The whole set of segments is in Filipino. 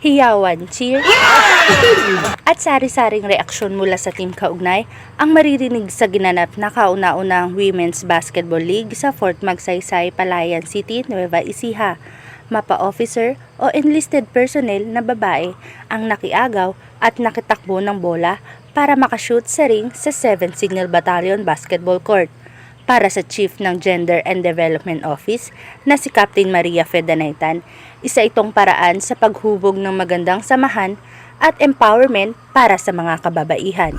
hiyawan, cheer, at sari-saring reaksyon mula sa Team Kaugnay ang maririnig sa ginanap na kauna-unang Women's Basketball League sa Fort Magsaysay, Palayan City, Nueva Ecija. Mapa officer o enlisted personnel na babae ang nakiagaw at nakitakbo ng bola para makashoot sa ring sa 7th Signal Battalion Basketball Court. Para sa Chief ng Gender and Development Office na si Captain Maria Fedanaitan, isa itong paraan sa paghubog ng magandang samahan at empowerment para sa mga kababaihan.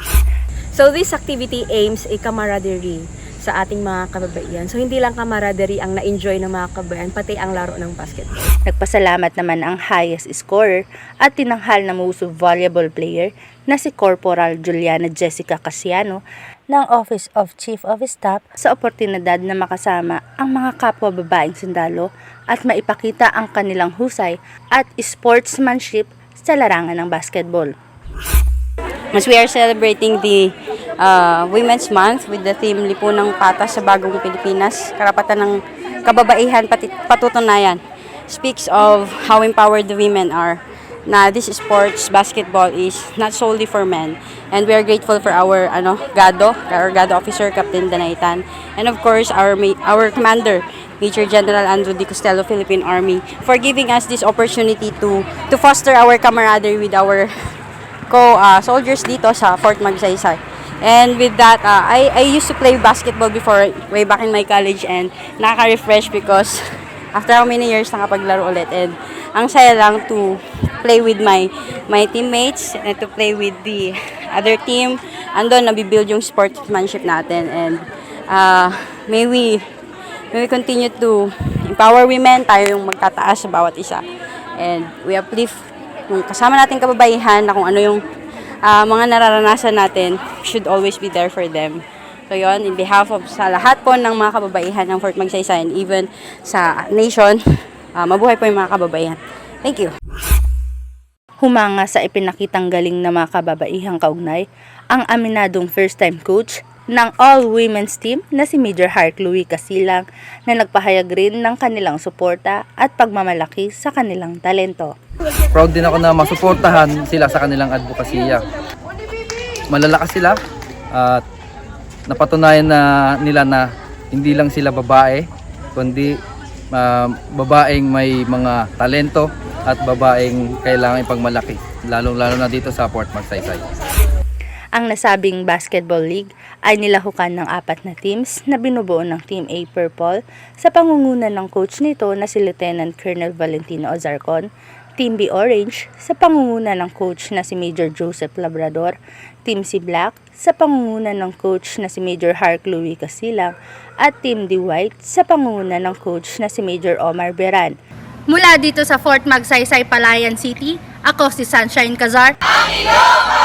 So this activity aims a camaraderie sa ating mga kababaihan. So hindi lang camaraderie ang na-enjoy ng mga kababaihan, pati ang laro ng basketball. Nagpasalamat naman ang highest scorer at tinanghal na most valuable player na si Corporal Juliana Jessica Casiano ng Office of Chief of Staff sa oportunidad na makasama ang mga kapwa babaeng sundalo at maipakita ang kanilang husay at sportsmanship sa larangan ng basketball. As we are celebrating the Women's Month with the theme Lipunang Patas sa Bagong Pilipinas, karapatan ng kababaihan patutunayan, speaks of how empowered the women are. Na this sports, basketball is not solely for men. And we are grateful for our GADO officer, Captain Danaitan. And of course, our commander, Major General Andrew D. Costello, Philippine Army, for giving us this opportunity to foster our camaraderie with our soldiers dito sa Fort Magsaysay. And with that, I used to play basketball before, way back in my college, and nakaka-refresh because after how many years nakapaglaro ulit, and ang saya lang to play with my teammates and to play with the other team. Andun nabibuild yung sportsmanship natin, and may we continue to empower women, tayo yung magtataas sa bawat isa, and we uplift yung kasama natin kababaihan na kung ano yung mga nararanasan natin, should always be there for them. So yon, in behalf of sa lahat po ng mga kababaihan ng Fort Magsaysay and even sa nation, mabuhay po yung mga kababaihan. Thank you. Humanga sa ipinakitang galing ng mga kababaihang kaugnay ang aminadong first-time coach ng all-women's team na si Major Hark Louie Casilang na nagpahayag rin ng kanilang suporta at pagmamalaki sa kanilang talento. Proud din ako na masuportahan sila sa kanilang advokasya. Malalakas sila at napatunayan na nila na hindi lang sila babae, kundi babaeng may mga talento at babaeng kailangan ipagmalaki, lalong-lalo na dito sa Fort Magsaysay. Ang nasabing basketball league ay nilahukan ng 4 na teams na binubuo ng Team A Purple sa pangunguna ng coach nito na si Lieutenant Colonel Valentino Ozarcon, Team B Orange sa pangunguna ng coach na si Major Joseph Labrador, Team C Black sa pangunguna ng coach na si Major Hark Louie Casilang, at Team D White sa pangunguna ng coach na si Major Omar Beran. Mula dito sa Fort Magsaysay, Palayan City, ako si Sunshine Cazar. Ang iyong